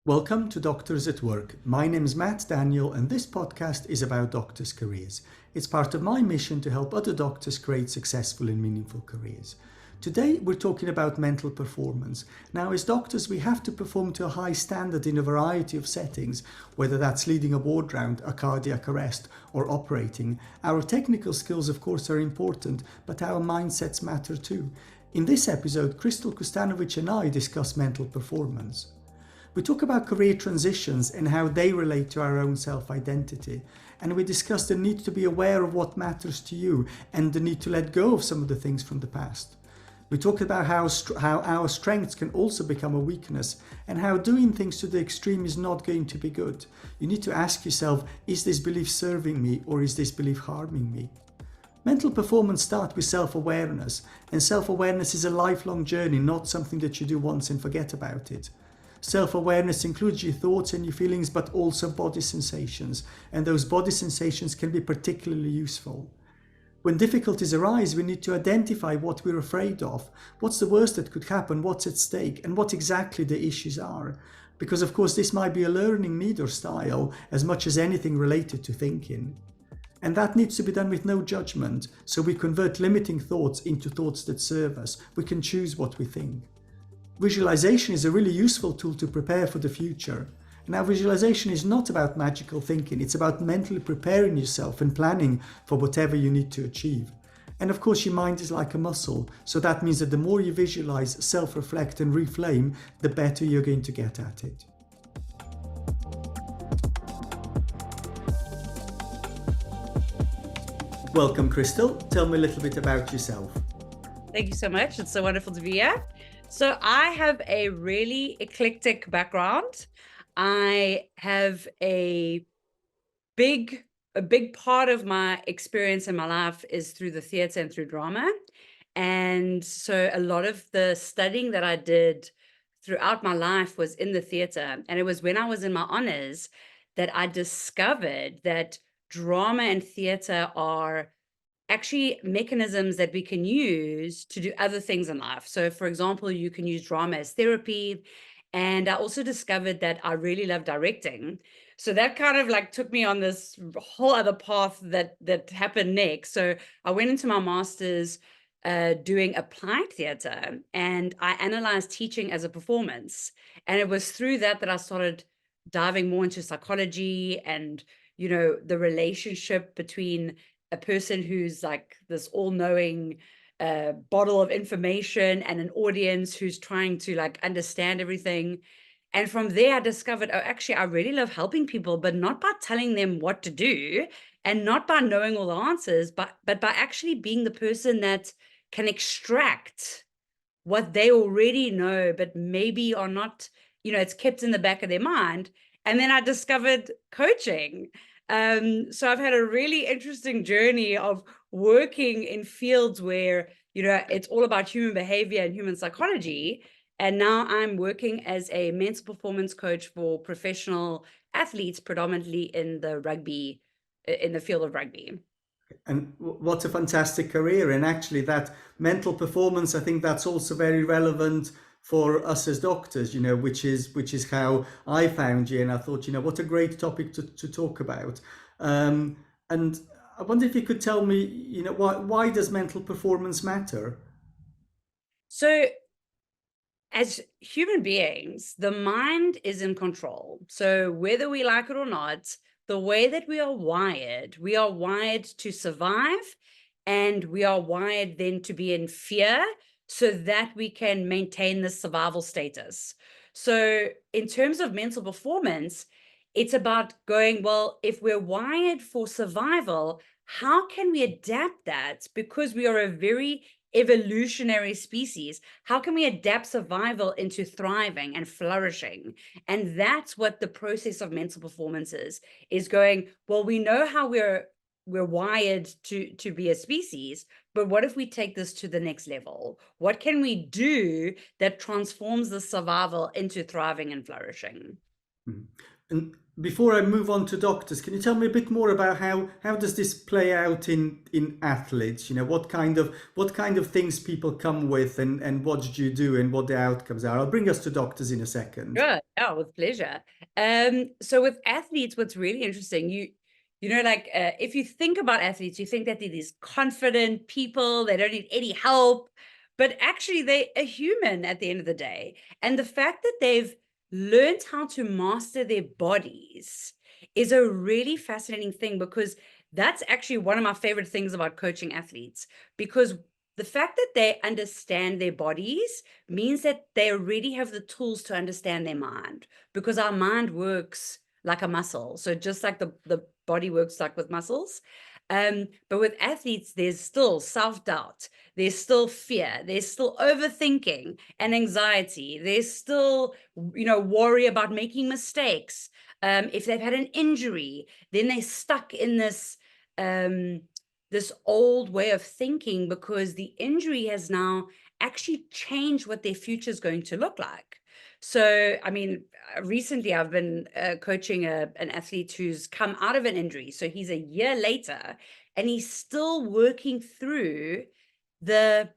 Welcome to Doctors at Work. My name is Matt Daniel and this podcast is about doctors' careers. It's part of my mission to help other doctors create successful and meaningful careers. Today we're talking about mental performance. Now as doctors we have to perform to a high standard in a variety of settings, whether that's leading a ward round, a cardiac arrest or operating. Our technical skills of course are important, but our mindsets matter too. In this episode, Krystle Kustanovich and I discuss mental performance. We talk about career transitions and how they relate to our own self-identity. And we discuss the need to be aware of what matters to you and the need to let go of some of the things from the past. We talk about how our strengths can also become a weakness and how doing things to the extreme is not going to be good. You need to ask yourself, is this belief serving me or is this belief harming me? Mental performance starts with self-awareness, and self-awareness is a lifelong journey, not something that you do once and forget about it. Self-awareness includes your thoughts and your feelings, but also body sensations, and those body sensations can be particularly useful. When difficulties arise, we need to identify what we're afraid of, what's the worst that could happen, what's at stake, and what exactly the issues are. Because of course this might be a learning need or style as much as anything related to thinking. And that needs to be done with no judgment, so we convert limiting thoughts into thoughts that serve us. We can choose what we think. Visualization is a really useful tool to prepare for the future. Now, visualization is not about magical thinking, it's about mentally preparing yourself and planning for whatever you need to achieve. And of course, your mind is like a muscle, so that means that the more you visualize, self-reflect and reflame, the better you're going to get at it. Welcome, Krystle. Tell me a little bit about yourself. Thank you so much. It's so wonderful to be here. So I have a really eclectic background. I have a big part of my experience in my life is through the theater and through drama. And so a lot of the studying that I did throughout my life was in the theater. And it was when I was in my honors that I discovered that drama and theater are actually mechanisms that we can use to do other things in life. So for example, you can use drama as therapy. And I also discovered that I really love directing. So that kind of like took me on this whole other path that happened next. So I went into my master's doing applied theater, and I analyzed teaching as a performance. And it was through that I started diving more into psychology and, the relationship between a person who's like this all-knowing bottle of information and an audience who's trying to like understand everything. And from there I discovered, oh, actually I really love helping people, but not by telling them what to do and not by knowing all the answers, but by actually being the person that can extract what they already know, but maybe are not, it's kept in the back of their mind. And then I discovered coaching. So I've had a really interesting journey of working in fields where, it's all about human behavior and human psychology. And now I'm working as a mental performance coach for professional athletes, predominantly in the field of rugby. And what a fantastic career. And actually that mental performance, I think that's also very relevant for us as doctors, which is how I found you. And I thought, what a great topic to talk about. And I wonder if you could tell me, why does mental performance matter? So as human beings, the mind is in control. So whether we like it or not, the way that we are wired to survive, and we are wired then to be in fear so that we can maintain the survival status. So in terms of mental performance, it's about going, well, if we're wired for survival, how can we adapt that? Because we are a very evolutionary species. How can we adapt survival into thriving and flourishing? And that's what the process of mental performance is going, well, we know how we're wired to be a species, but what if we take this to the next level? What can we do that transforms the survival into thriving and flourishing? And before I move on to doctors, can you tell me a bit more about how does this play out in athletes? You know, what kind of things people come with, and what did you do, and what the outcomes are? I'll bring us to doctors in a second. Sure. Yeah, with pleasure. So with athletes, what's really interesting, like if you think about athletes, you think that they're these confident people, they don't need any help, but actually they're a human at the end of the day. And the fact that they've learned how to master their bodies is a really fascinating thing, because that's actually one of my favorite things about coaching athletes, because the fact that they understand their bodies means that they already have the tools to understand their mind, because our mind works like a muscle. So just like the body works like with muscles. But with athletes, there's still self-doubt, there's still fear, there's still overthinking and anxiety, there's still, worry about making mistakes. If they've had an injury, then they're stuck in this old way of thinking, because the injury has now actually change what their future is going to look like. So, I mean, recently I've been coaching an athlete who's come out of an injury. So he's a year later and he's still working through the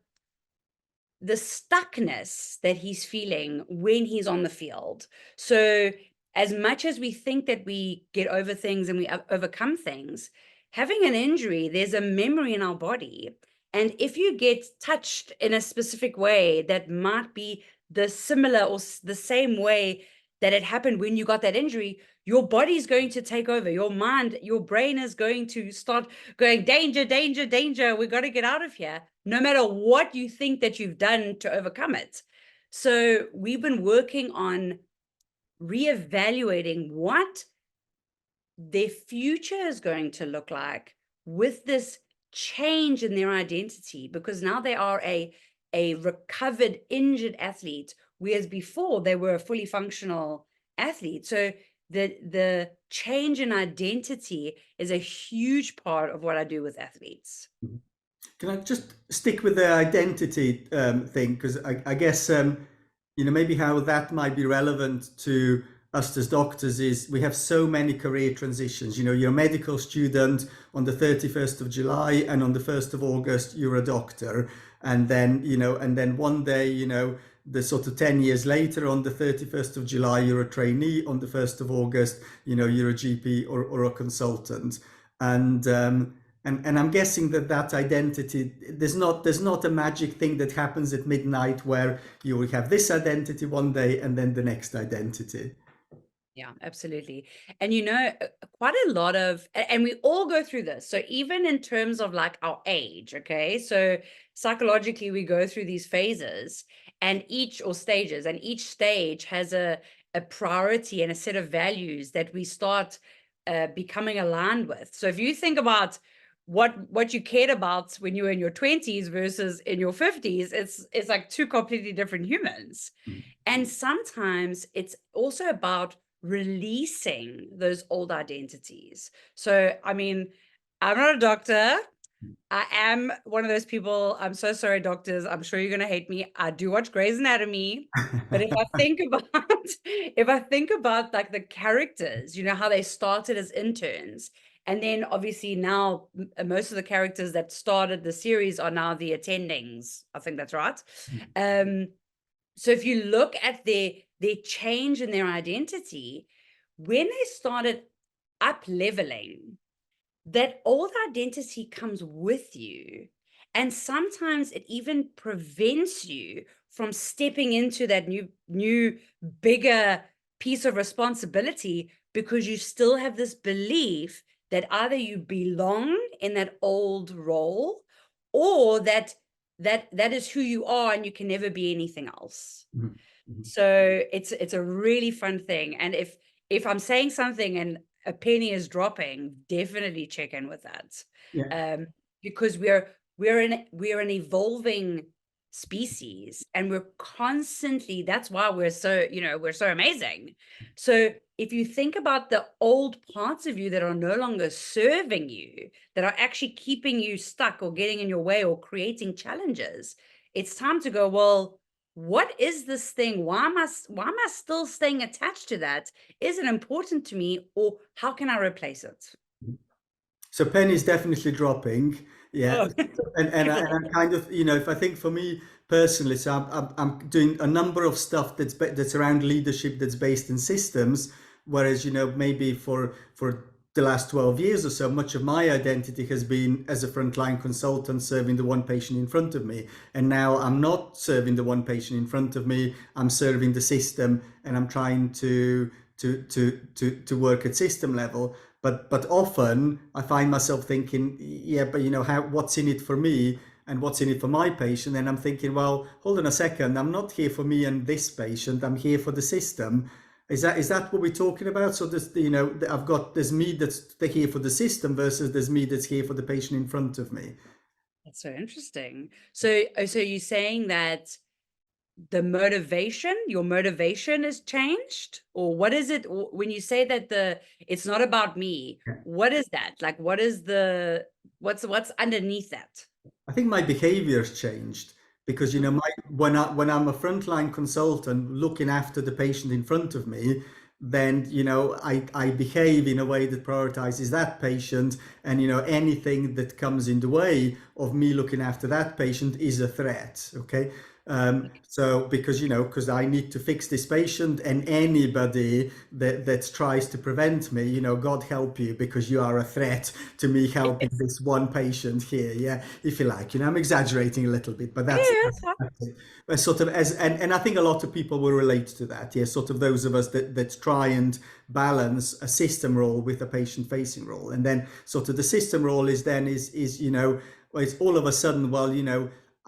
the stuckness that he's feeling when he's on the field. So as much as we think that we get over things and we overcome things, having an injury, there's a memory in our body. And if you get touched in a specific way that might be the similar or the same way that it happened when you got that injury, your body's going to take over. Your mind, your brain is going to start going, danger, danger, danger. We got to get out of here, no matter what you think that you've done to overcome it. So we've been working on reevaluating what their future is going to look like with this change in their identity, because now they are a recovered injured athlete, whereas before they were a fully functional athlete. So the change in identity is a huge part of what I do with athletes. Can I just stick with the identity thing? Because I guess, maybe how that might be relevant to us as doctors is we have so many career transitions. You know, you're a medical student on the 31st of July, and on the 1st of August, you're a doctor. And then, one day, the sort of 10 years later, on the 31st of July, you're a trainee. On the 1st of August, you're a GP or a consultant. And I'm guessing that identity, there's not a magic thing that happens at midnight where you will have this identity one day and then the next identity. Yeah, absolutely. And quite a lot of, and we all go through this. So even in terms of like our age, okay? So psychologically, we go through these phases and stages, and each stage has a priority and a set of values that we start becoming aligned with. So if you think about what you cared about when you were in your 20s versus in your 50s, it's like two completely different humans. And sometimes it's also about releasing those old identities. So, I mean, I'm not a doctor. I am one of those people. I'm so sorry, doctors. I'm sure you're going to hate me. I do watch Grey's Anatomy. But if I think about, if I think about like the characters, how they started as interns. And then obviously now most of the characters that started the series are now the attendings. I think that's right. So if you look at their change in their identity, when they started up leveling, that old identity comes with you. And sometimes it even prevents you from stepping into that new, bigger piece of responsibility, because you still have this belief that either you belong in that old role, or that is who you are and you can never be anything else. Mhm. Mhm. So it's a really fun thing. And if I'm saying something and a penny is dropping, definitely check in with that. Yeah. Because we're an evolving species, and we're constantly, that's why we're so amazing. So if you think about the old parts of you that are no longer serving you, that are actually keeping you stuck or getting in your way or creating challenges, it's time to go, well, what is this thing? Why am I still staying attached to that? Is it important to me, or how can I replace it? So pennies definitely dropping. Yeah. Oh, And I'm kind of, if I think for me personally, so I'm doing a number of stuff that's around leadership that's based in systems, whereas, maybe for the last 12 years or so, much of my identity has been as a frontline consultant serving the one patient in front of me. And now I'm not serving the one patient in front of me, I'm serving the system, and I'm trying to work at system level. But often I find myself thinking, yeah, but what's in it for me and what's in it for my patient? And I'm thinking, well, hold on a second, I'm not here for me and this patient, I'm here for the system. Is that what we're talking about? So there's me that's here for the system versus there's me that's here for the patient in front of me. that's so interesting. So you're saying that your motivation is changed, or what is it when you say that it's not about me? What is that? Like, what's underneath that? I think my behavior's changed because when I'm a frontline consultant looking after the patient in front of me, then I behave in a way that prioritizes that patient, and anything that comes in the way of me looking after that patient is a threat. Okay. So because I need to fix this patient, and anybody that tries to prevent me, God help you, because you are a threat to me helping Yes. this one patient here. Yeah, if you like, I'm exaggerating a little bit, but that's Yes. that's it. But sort of and I think a lot of people will relate to that. Yeah, sort of those of us that try and balance a system role with a patient facing role, and then sort of the system role is well, it's all of a sudden, well,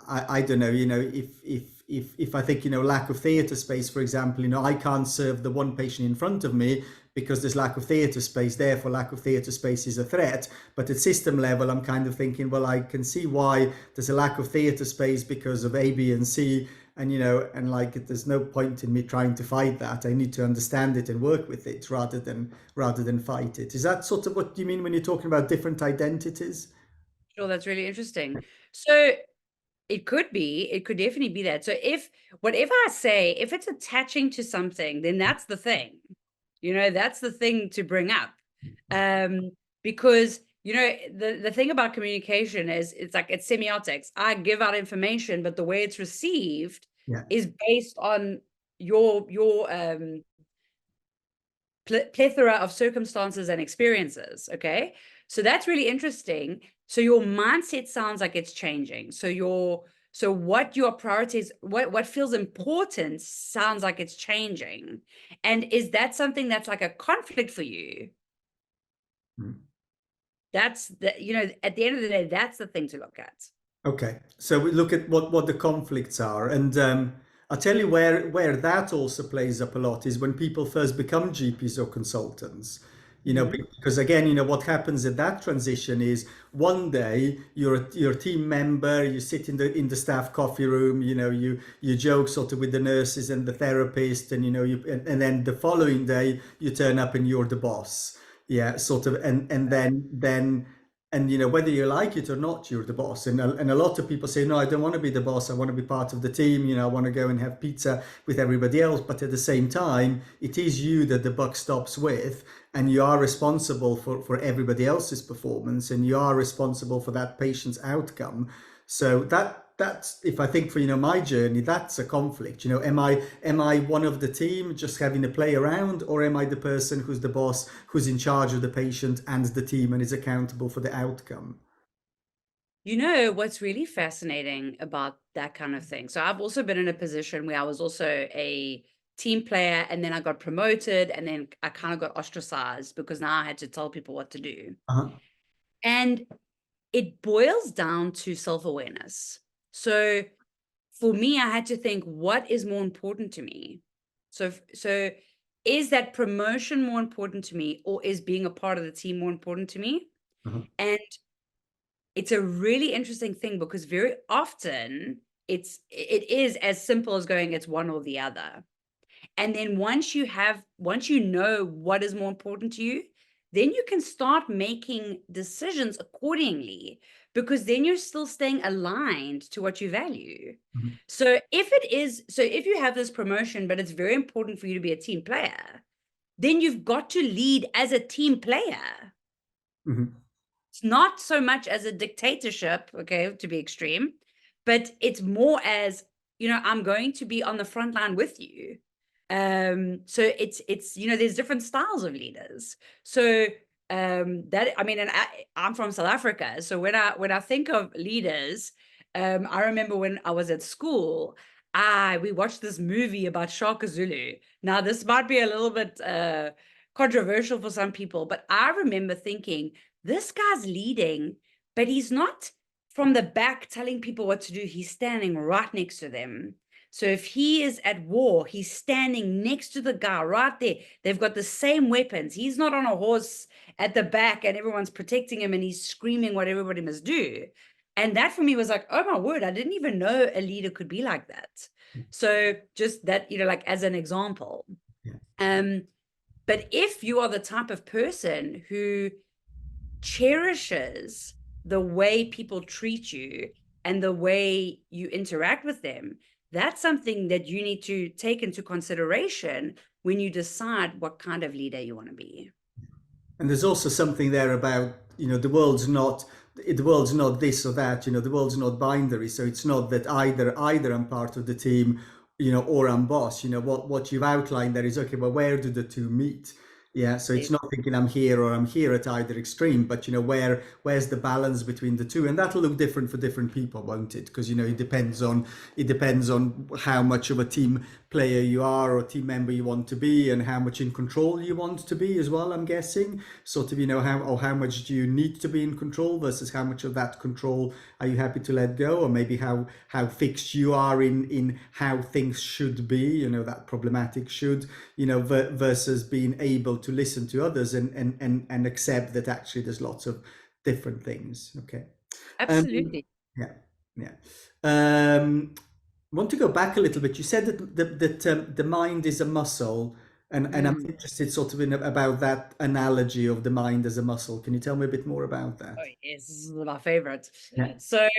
I don't know, if I think, lack of theatre space, for example, I can't serve the one patient in front of me because there's lack of theatre space, therefore lack of theatre space is a threat. But at system level, I'm kind of thinking, well, I can see why there's a lack of theatre space because of A, B, and C. And, and like, there's no point in me trying to fight that. I need to understand it and work with it rather than fight it. Is that sort of what you mean when you're talking about different identities? Sure, that's really interesting. So it could definitely be that. So if whatever I say, if it's attaching to something, then that's the thing. That's the thing to bring up. Um, because the thing about communication is it's semiotics. I give out information, but the way it's received Yeah. is based on your plethora of circumstances and experiences. Okay. So that's really interesting. So your mindset sounds like it's changing. So what your priorities, what feels important sounds like it's changing. And is that something that's like a conflict for you? Mm. That's at the end of the day, that's the thing to look at. Okay, so we look at what the conflicts are, and I'll tell you where that also plays up a lot is when people first become GPs or consultants. Mhm. Because again, what happens at that transition is one day you're a team member, you sit in the staff coffee room, you joke sort of with the nurses and the therapist, and and then the following day you turn up and you're the boss. Yeah, sort of, and then and whether you like it or not, you're the boss. And a lot of people say, no, I don't want to be the boss, I want to be part of the team, I want to go and have pizza with everybody else. But at the same time, it is you that the buck stops with, and you are responsible for everybody else's performance, and you are responsible for that patient's outcome. So that's, if I think for my journey, that's a conflict. Am I one of the team just having to play around, or am I the person who's the boss, who's in charge of the patient and the team and is accountable for the outcome? What's really fascinating about that kind of thing? So I've also been in a position where I was also a team player, and then I got promoted, and then I kind of got ostracized because now I had to tell people what to do. Uh-huh. And it boils down to self-awareness. So for me, I had to think, what is more important to me? So is that promotion more important to me, or is being a part of the team more important to me? Uh-huh. And it's a really interesting thing because very often it is as simple as going, it's one or the other. And then once you know what is more important to you, then you can start making decisions accordingly, because then you're still staying aligned to what you value. Mhm. So if you have this promotion, but it's very important for you to be a team player, then you've got to lead as a team player. Mhm. It's not so much as a dictatorship, okay, to be extreme, but it's more as, I'm going to be on the front line with you. So it's there's different styles of leaders. So that I mean, and I'm from South Africa, so when I think of leaders, I remember when I was at school, we watched this movie about Shaka Zulu. Now, this might be a little bit controversial for some people, but I remember thinking, this guy's leading, but he's not from the back telling people what to do. He's standing right next to them. So if he is at war, he's standing next to the guy right there. They've got the same weapons. He's not on a horse at the back and everyone's protecting him and he's screaming what everybody must do. And that for me was like, oh my word, I didn't even know a leader could be like that. So just that, like as an example. Yeah. But if you are the type of person who cherishes the way people treat you and the way you interact with them, that's something that you need to take into consideration when you decide what kind of leader you want to be. And there's also something there about, the world's not this or that, the world's not binary. So it's not that either I'm part of the team, or I'm boss. What you've outlined there is, okay, well, where do the two meet? Yeah, so it's not thinking I'm here or I'm here at either extreme, but where's the balance between the two? And that'll look different for different people, won't it? Because it depends on how much of a team player you are or team member you want to be, and how much in control you want to be as well, I'm guessing. Sort of, how much do you need to be in control versus how much of that control are you happy to let go, or maybe how fixed you are in how things should be, that problematic should, versus being able to listen to others and accept that actually there's lots of different things. Okay. Um, Absolutely. yeah, yeah. I want to go back a little bit. You said that the mind is a muscle, and I'm Mm. interested sort of in about that analogy of the mind as a muscle. Can you tell me a bit more about Oh that? yes, this is my favorite. Yeah. So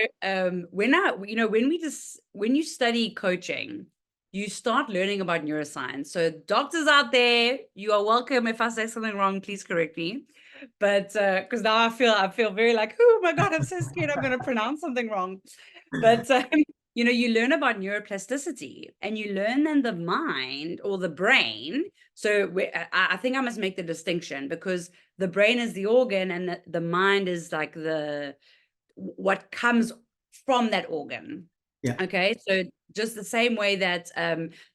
when you study coaching, you start learning about neuroscience. So doctors out there, you are welcome. If I say something wrong, please correct me. But because now I feel very like, oh my God, I'm so scared I'm going to pronounce something wrong. But you learn about neuroplasticity, and you learn then the mind or the brain. So I think I must make the distinction, because the brain is the organ and the mind is like what comes from that organ. Yeah. Okay, so just the same way that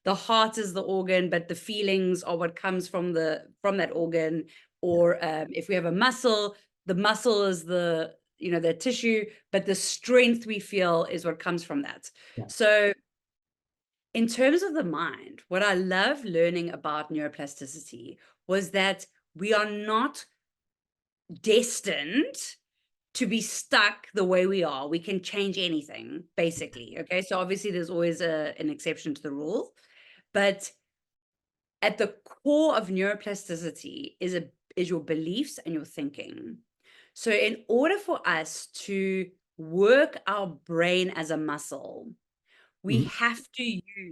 the heart is the organ, but the feelings are what comes from that organ. Or if we have a muscle, the muscle is the tissue, but the strength we feel is what comes from that. Yeah. So in terms of the mind, what I love learning about neuroplasticity was that we are not destined to be stuck the way we are. We can change anything, basically. Okay, so obviously there's always an exception to the rule, but at the core of neuroplasticity is your beliefs and your thinking. So in order for us to work our brain as a muscle, we Mhm. have to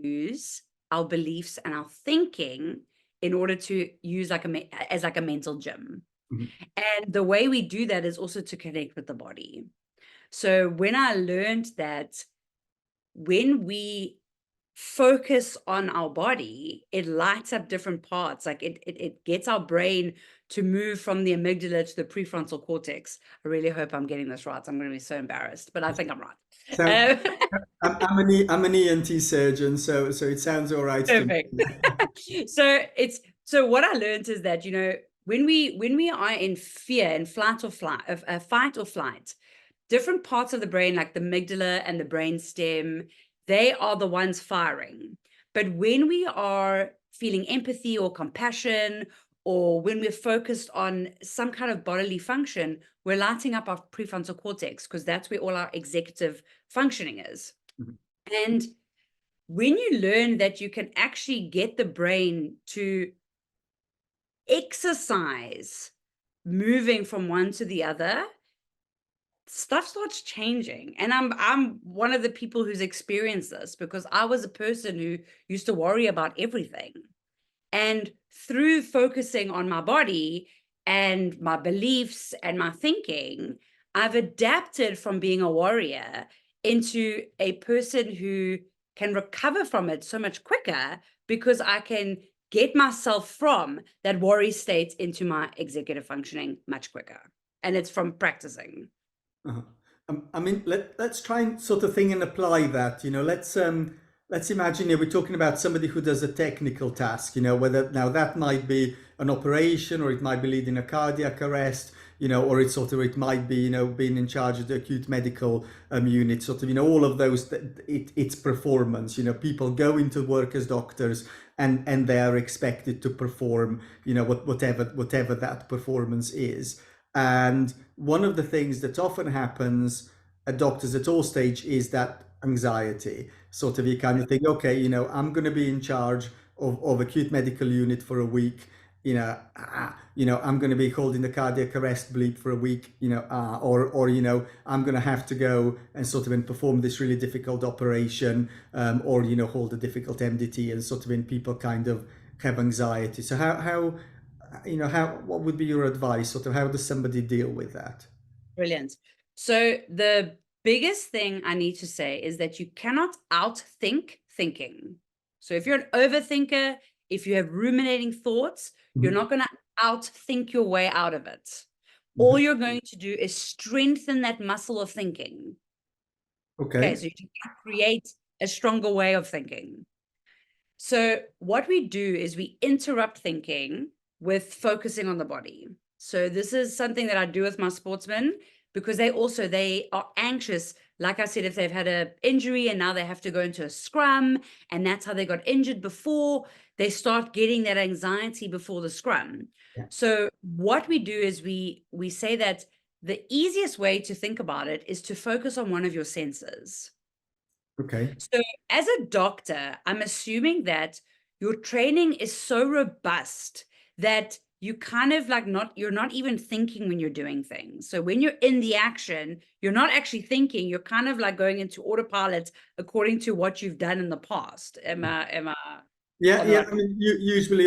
use our beliefs and our thinking in order to use as like a mental gym. Mhm. And the way we do that is also to connect with the body. So when I learned that when we focus on our body, it lights up different parts. Like it gets our brain to move from the amygdala to the prefrontal cortex. I really hope I'm getting this right. I'm going to be so embarrassed, but I think I'm right. So I'm an ENT surgeon, so it sounds all right to Perfect. me. So what I learned is that, when we are in fear, in fight or flight, different parts of the brain, like the amygdala and the brain stem, they are the ones firing. But when we are feeling empathy or compassion, or when we're focused on some kind of bodily function, we're lighting up our prefrontal cortex, because that's where all our executive functioning is. Mhm. And when you learn that you can actually get the brain to exercise moving from one to the other, stuff starts changing. And I'm one of the people who's experienced this, because I was a person who used to worry about everything. And through focusing on my body and my beliefs and my thinking, I've adapted from being a warrior into a person who can recover from it so much quicker, because I can get myself from that worry state into my executive functioning much quicker. And it's from practicing. Uh-huh. I mean, let's try and sort of thing and apply that. Let's imagine, we're talking about somebody who does a technical task. Whether now that might be an operation, or it might be leading a cardiac arrest. Or it might be being in charge of the acute medical unit. Sort of all of those. It's performance. People go into work as doctors, and they are expected to perform. Whatever that performance is. And one of the things that often happens at doctors at all stage is that anxiety. Sort of, you kind of think, okay, I'm going to be in charge of acute medical unit for a week. I'm going to be holding the cardiac arrest bleep for a week. Or I'm going to have to go and sort of and perform this really difficult operation, or hold a difficult MDT, and sort of when people kind of have anxiety. So what would be your advice? Sort of, how does somebody deal with that? Brilliant. So the biggest thing I need to say is that you cannot outthink thinking. So if you're an overthinker, if you have ruminating thoughts, you're not going to outthink your way out of it. All you're going to do is strengthen that muscle of thinking. Okay, so you can create a stronger way of thinking. So what we do is we interrupt thinking with focusing on the body. So this is something that I do with my sportsmen, because they are anxious. Like I said, if they've had an injury and now they have to go into a scrum, and that's how they got injured before, they start getting that anxiety before the scrum. Yeah. So what we do is we say that the easiest way to think about it is to focus on one of your senses. Okay. So as a doctor, I'm assuming that your training is so robust that you kind of you're not even thinking when you're doing things. So when you're in the action, you're not actually thinking, you're kind of like going into autopilot according to what you've done in the past. Am I Yeah, on the yeah. right? I mean, usually,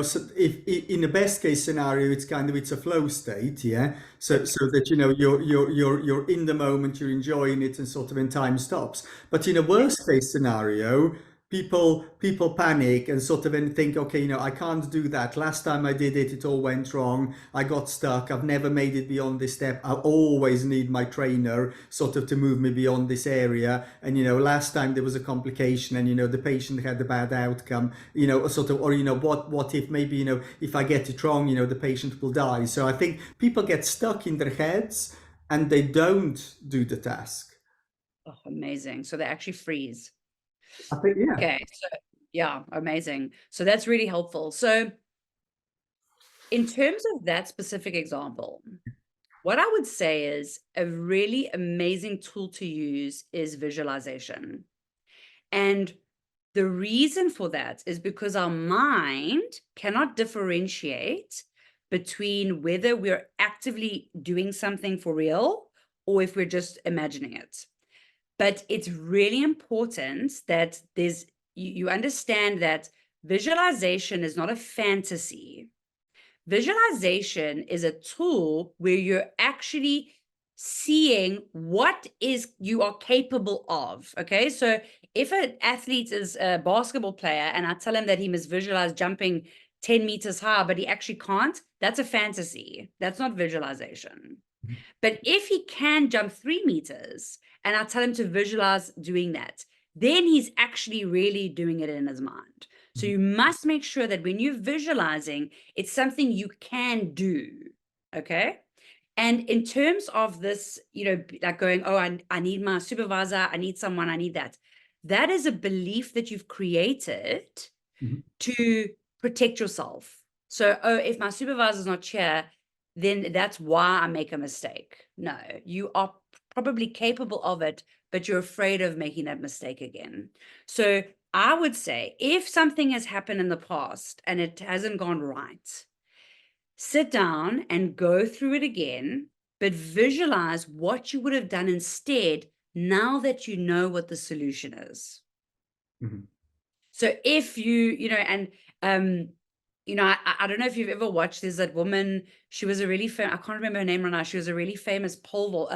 so if in the best case scenario, it's a flow state, yeah. So that you're in the moment, you're enjoying it, and sort of when time stops. But in a worst case scenario, people panic and sort of and think, okay, I can't do that. Last time I did it, it all went wrong. I got stuck. I've never made it beyond this step. I always need my trainer sort of to move me beyond this area. And last time there was a complication, and the patient had a bad outcome. Sort of, or what if maybe if I get it wrong, the patient will die. So I think people get stuck in their heads and they don't do the task. Oh, amazing. So they actually freeze. I think, yeah. Okay, so yeah, amazing. So that's really helpful. So in terms of that specific example, what I would say is a really amazing tool to use is visualization. And the reason for that is because our mind cannot differentiate between whether we're actively doing something for real or if we're just imagining it. But it's really important that you understand that visualization is not a fantasy. Visualization is a tool where you're actually seeing what is you are capable of. Okay, so if an athlete is a basketball player and I tell him that he must visualize jumping 10 meters high, but he actually can't, that's a fantasy. That's not visualization. But if he can jump 3 meters and I tell him to visualize doing that, then he's actually really doing it in his mind. So you must make sure that when you're visualizing, it's something you can do. Okay. And in terms of this, like going, oh, I need my supervisor, I need someone, I need that. That is a belief that you've created to protect yourself. So, oh, if my supervisor's not here, then that's why I make a mistake. No, you are probably capable of it, but you're afraid of making that mistake again. So I would say if something has happened in the past and it hasn't gone right, sit down and go through it again, but visualize what you would have done instead now that you know what the solution is. Mhm. So if and um, I don't know if you've ever watched, there's that woman, she was a really I can't remember her name right now. She was a really famous pole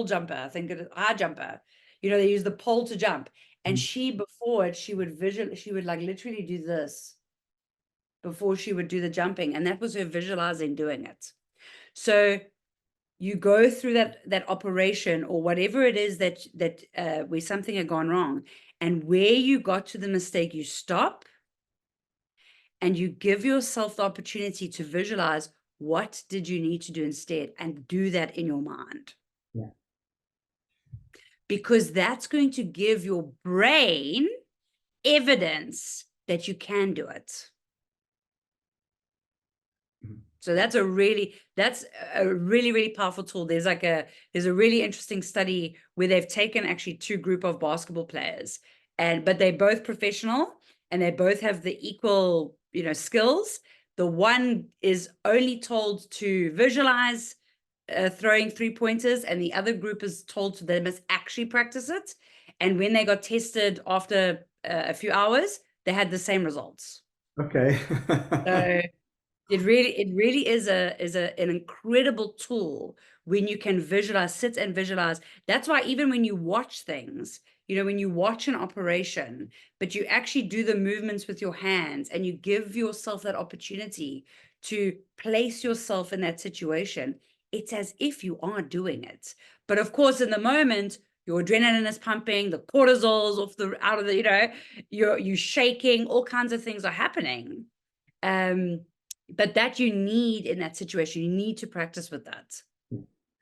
jumper, I think high jumper. They use the pole to jump. And Mhm. she, before it, she would like literally do this before she would do the jumping. And that was her visualizing doing it. So you go through that operation or whatever it is that where something had gone wrong, and where you got to the mistake, you stop and you give yourself the opportunity to visualize what did you need to do instead, and do that in your mind, Yeah. because that's going to give your brain evidence that you can do it. Mhm. So that's a really really powerful tool. There's a really interesting study where they've taken actually two group of basketball players, but they're both professional and they both have the equal, skills. The one is only told to visualize throwing 3-pointers, and the other group is told they must actually practice it. And when they got tested after a few hours, they had the same results. Okay. So it really is an incredible tool when you can visualize, sit and visualize. That's why even when you watch things, when you watch an operation, but you actually do the movements with your hands and you give yourself that opportunity to place yourself in that situation, it's as if you are doing it. But of course, in the moment, your adrenaline is pumping, the cortisol's out of the, you're shaking, all kinds of things are happening. Um, but that you need in that situation, you need to practice with that.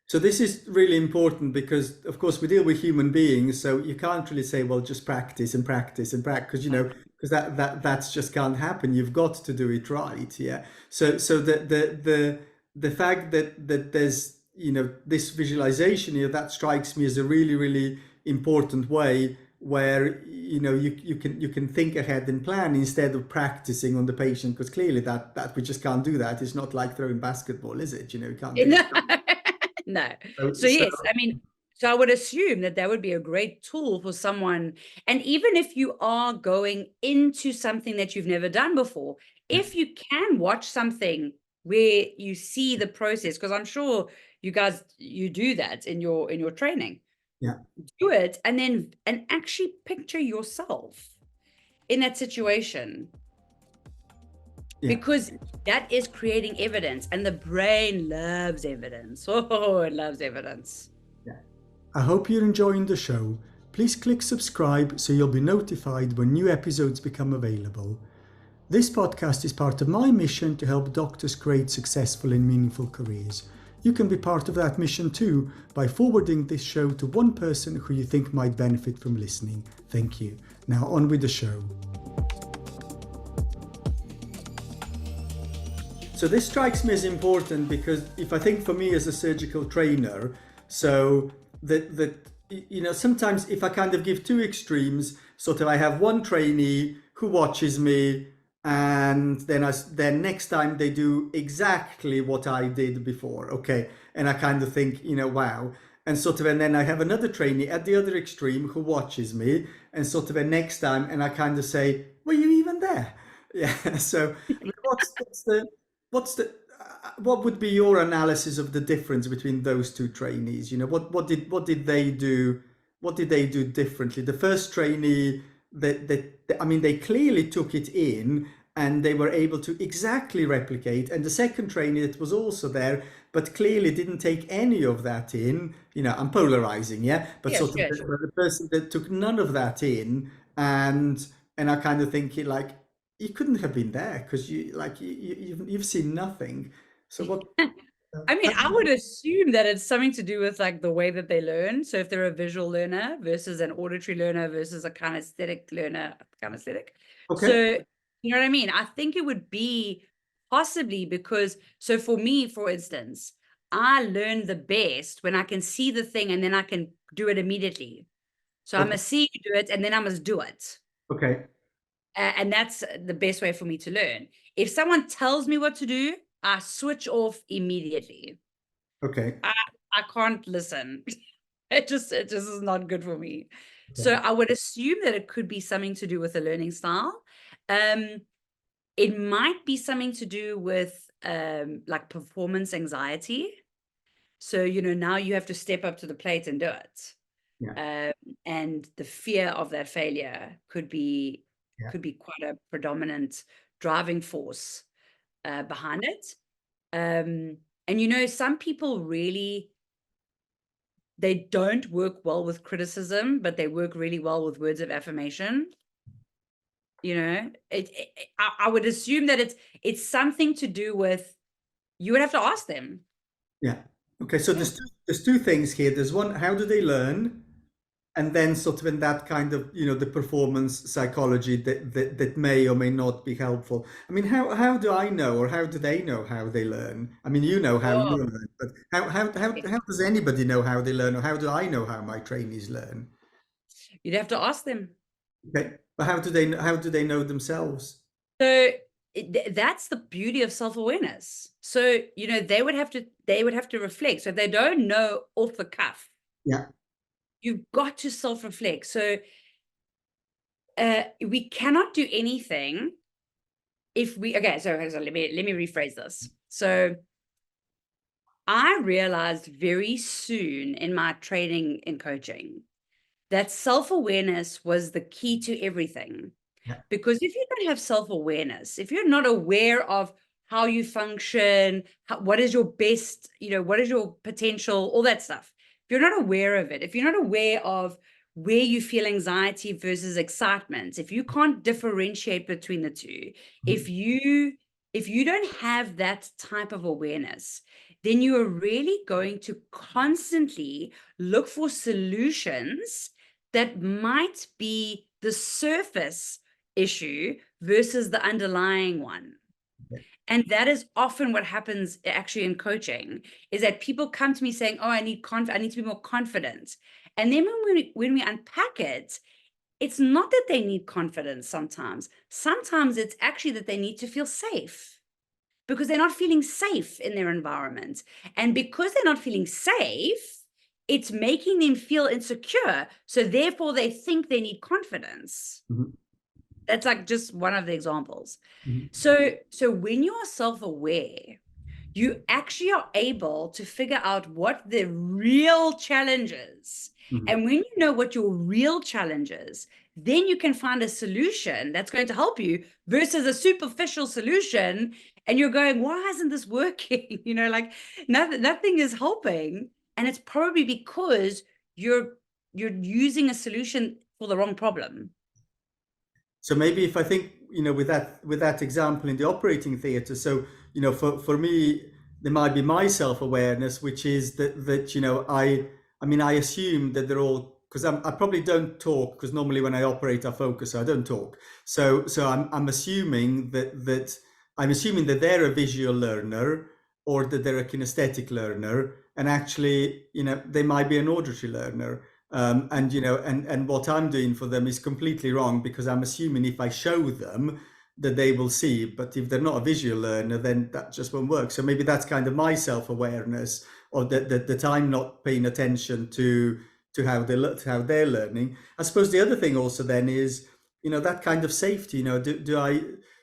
So this is really important because, of course, we deal with human beings, so you can't really say, well, just practice and practice and practice, because because that's just can't happen. You've got to do it right, yeah. So the fact that there's this visualization here, that strikes me as a really important way where you can think ahead and plan instead of practicing on the patient, because clearly that we just can't do that. It's not like throwing basketball, is it? You can't do No. that. No. So So, yes, I mean, so I would assume that would be a great tool for someone. And even if you are going into something that you've never done before, yeah, if you can watch something where you see the process, because I'm sure you guys, you do that in your training, yeah, do it and actually picture yourself in that situation, yeah, because that is creating evidence, and the brain loves evidence. Oh, it loves evidence. yeah. I hope you're enjoying the show. Please click subscribe so you'll be notified when new episodes become available. This podcast is part of my mission to help doctors create successful and meaningful careers. You can be part of that mission too by forwarding this show to one person who you think might benefit from listening. Thank you. Now on with the show. So this strikes me as important because if I think for me as a surgical trainer, so that sometimes if I kind of give two extremes, sort of I have one trainee who watches me, and then next time they do exactly what I did before, okay, and I kind of think, wow, and sort of, and then I have another trainee at the other extreme who watches me, and sort of, and next time, and I kind of say, were you even there? Yeah. So I mean, what would be your analysis of the difference between those two trainees? What did they do? What did they do differently? The first trainee, I mean, they clearly took it in and they were able to exactly replicate. And the second trainee that was also there, but clearly didn't take any of that in. I'm polarizing, yeah, but Yes, sort of yes. the person that took none of that in, and I kind of think it like you couldn't have been there because you've seen nothing. So what? I mean, I would assume that it's something to do with like the way that they learn. So if they're a visual learner versus an auditory learner versus a kinesthetic learner, kinesthetic. Okay, So you know what I mean? I think it would be possibly because, so for me, for instance, I learn the best when I can see the thing and then I can do it immediately. So I okay, must see you do it and then I must do it. okay. And that's the best way for me to learn. If someone tells me what to do, I switch off immediately. Okay. I can't listen. It just is not good for me. So Okay. I would assume that it could be something to do with the learning style. It might be something to do with like performance anxiety. So, now you have to step up to the plate and do it. Yeah. And the fear of that failure could be Yeah. quite a predominant driving force behind it. And some people really, they don't work well with criticism, but they work really well with words of affirmation. I would assume that it's something to do with, you would have to ask them. Yeah. Okay. So Yeah. there's two things here. There's one, how do they learn? And then sort of in that kind of, the performance psychology that may or may not be helpful. I mean, how do I know, or how do they know how they learn? I mean, you know how you Oh, learn, but how yeah. how does anybody know how they learn, or how do I know how my trainees learn? You'd have to ask them. Okay, but how do they know themselves? So that's the beauty of self-awareness. So, they would have to reflect. So if they don't know off the cuff, Yeah. you've got to self-reflect. So we cannot do anything if we, okay, so let me rephrase this. So I realized very soon in my training and coaching that self-awareness was the key to everything. Yeah. Because if you don't have self-awareness, if you're not aware of how you function, what is your best, what is your potential, all that stuff. If you're not aware of it, if you're not aware of where you feel anxiety versus excitement, if you can't differentiate between the two, if Mhm. you don't have that type of awareness, then you are really going to constantly look for solutions that might be the surface issue versus the underlying one. Yeah. And that is often what happens actually in coaching, is that people come to me saying, oh, I need to be more confident. And then when we unpack it, it's not that they need confidence sometimes. Sometimes it's actually that they need to feel safe because they're not feeling safe in their environment. And because they're not feeling safe, it's making them feel insecure. So therefore they think they need confidence. Mhm. That's like just one of the examples. Mhm. So when you are self-aware, you actually are able to figure out what the real challenge is. Mhm. And when you know what your real challenge is, then you can find a solution that's going to help you versus a superficial solution. And you're going, why isn't this working? Like nothing is helping. And it's probably because you're using a solution for the wrong problem. So maybe if I think, with that example in the operating theatre, so, for me, there might be my self-awareness, which is that I mean, I assume that they're all, because I probably don't talk, because normally when I operate I focus, so I don't talk. So I'm assuming that they're a visual learner, or that they're a kinesthetic learner, and actually, they might be an auditory learner. And what I'm doing for them is completely wrong, because I'm assuming if I show them that they will see, but if they're not a visual learner, then that just won't work. So maybe that's kind of my self-awareness, or that I'm not paying attention to how they're learning. I suppose the other thing also then is, that kind of safety.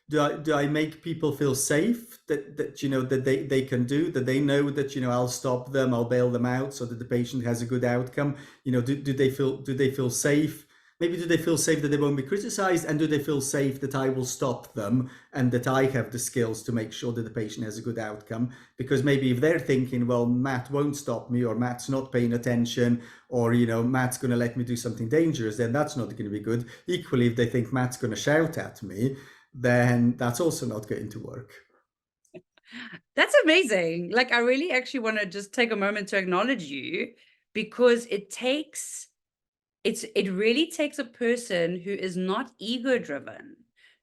Do I make people feel safe that they can do, that they know that I'll stop them, I'll bail them out, so that the patient has a good outcome? Do they feel safe? Maybe do they feel safe that they won't be criticized, and do they feel safe that I will stop them, and that I have the skills to make sure that the patient has a good outcome? Because maybe if they're thinking, well, Matt won't stop me, or Matt's not paying attention, or Matt's going to let me do something dangerous, then that's not going to be good. Equally, if they think Matt's going to shout at me, then that's also not going to work. That's amazing. Like, I really actually want to just take a moment to acknowledge you, because it really takes a person who is not ego driven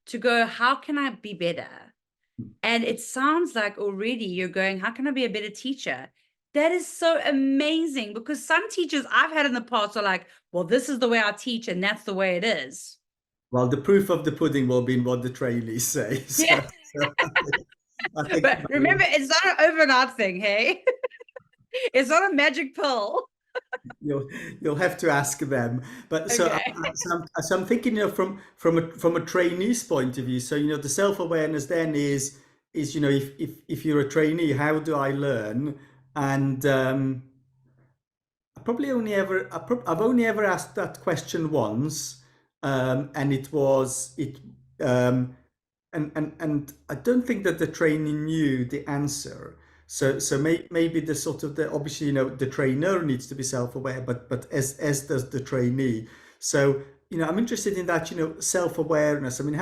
to go, how can I be better? And it sounds like already you're going, how can I be a better teacher? That is so amazing, because some teachers I've had in the past are like, well, this is the way I teach and that's the way it is. Well, the proof of the pudding will be in what the trainees say. Yeah. I think But remember, it's not an overnight thing, hey? It's not a magic pill. you'll have to ask them. But so, Okay. so I'm thinking, from a trainee's point of view. So, the self-awareness then is if you're a trainee, how do I learn? And I've only ever asked that question once, and um, and I don't think that the trainee knew the answer. So maybe the sort of the obviously, the trainer needs to be self-aware, but as does the trainee. So, I'm interested in that, self-awareness. I mean,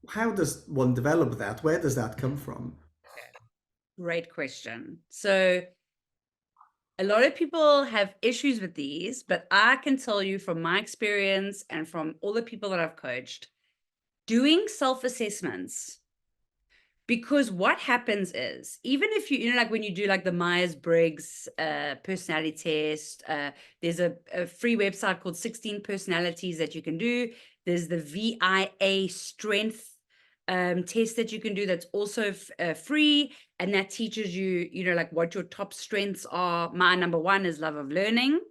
how does one develop that? Where does that come from? Great question. So a lot of people have issues with these, but I can tell you from my experience and from all the people that I've coached, doing self-assessments. Because what happens is, even if like when you do like the Myers-Briggs personality test, there's a free website called 16 Personalities that you can do. There's the VIA strength test that you can do that's also free. And that teaches you, like what your top strengths are. My number one is love of learning.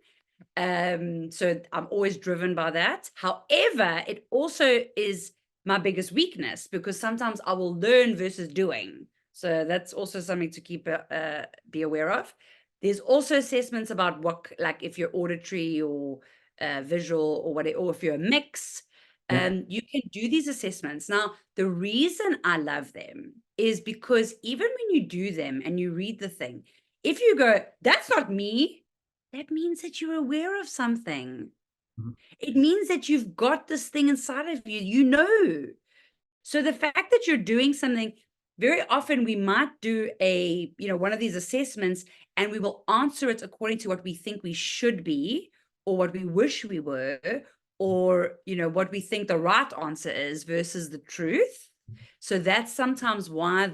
So I'm always driven by that. However, it also is my biggest weakness because sometimes I will learn versus doing. So that's also something to be aware of. There's also assessments about what, like if you're auditory or visual or whatever, or if you're a mix, Yeah. you can do these assessments. Now, the reason I love them is because even when you do them and you read the thing, if you go, that's not me, that means that you're aware of something. Mhm. It means that you've got this thing inside of you. So the fact that you're doing something, very often we might do one of these assessments and we will answer it according to what we think we should be or what we wish we were, or, what we think the right answer is versus the truth. So that's sometimes why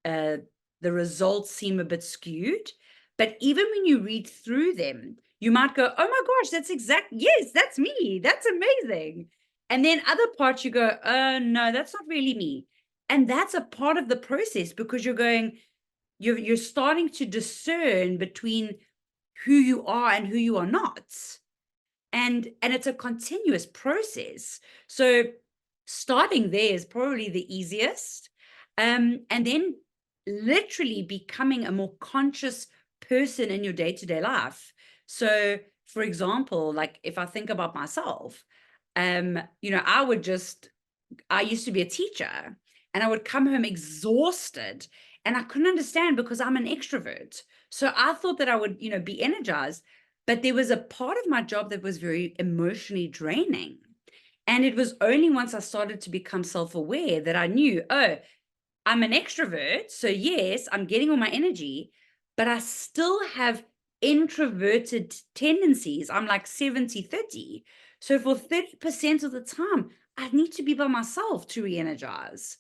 uh, the results seem a bit skewed. But even when you read through them, you might go, oh my gosh, yes, that's me. That's amazing. And then other parts you go, oh no, that's not really me. And that's a part of the process because you're starting to discern between who you are and who you are not. And it's a continuous process. So starting there is probably the easiest. And then literally becoming a more conscious person in your day-to-day life. So for example, like if I think about myself, I used to be a teacher and I would come home exhausted and I couldn't understand because I'm an extrovert. So I thought that I would, be energized, but there was a part of my job that was very emotionally draining. And it was only once I started to become self-aware that I knew, oh, I'm an extrovert. So yes, I'm getting all my energy, but I still have introverted tendencies. I'm like 70-30. So for 30% of the time, I need to be by myself to re-energize.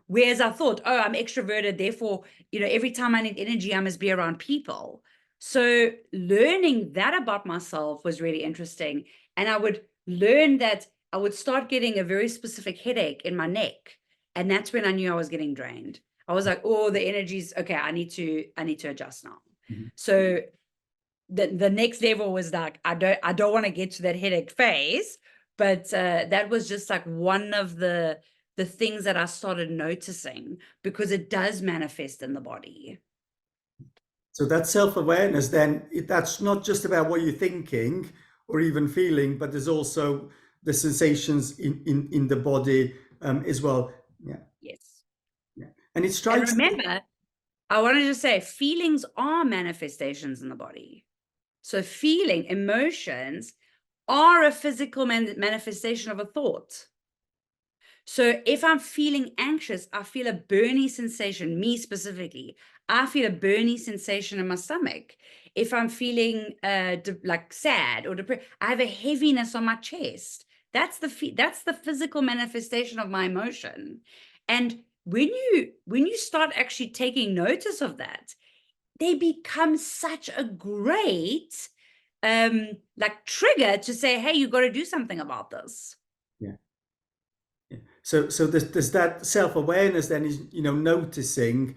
Whereas I thought, oh, I'm extroverted, therefore, every time I need energy, I must be around people. So learning that about myself was really interesting. And I would learn that I would start getting a very specific headache in my neck. And that's when I knew I was getting drained. I was like, oh, the energy's okay. I need to adjust now. Mhm. So the next level was like, I don't want to get to that headache phase, but that was just like one of the things that I started noticing because it does manifest in the body. So that self-awareness, then that's not just about what you're thinking or even feeling, but there's also the sensations in the body, as well. Yeah, Yes. yeah. And it And strikes me. remember, I wanted to say feelings are manifestations in the body. So emotions are a physical manifestation of a thought. So if I'm feeling anxious, I feel a burning sensation, me specifically. I feel a burning sensation in my stomach. If I'm feeling like sad or depressed, I have a heaviness on my chest. That's the physical manifestation of my emotion. And when you start actually taking notice of that, they become such a great like trigger to say, hey, you got to do something about this. Yeah. Yeah. So there's that self-awareness then is, noticing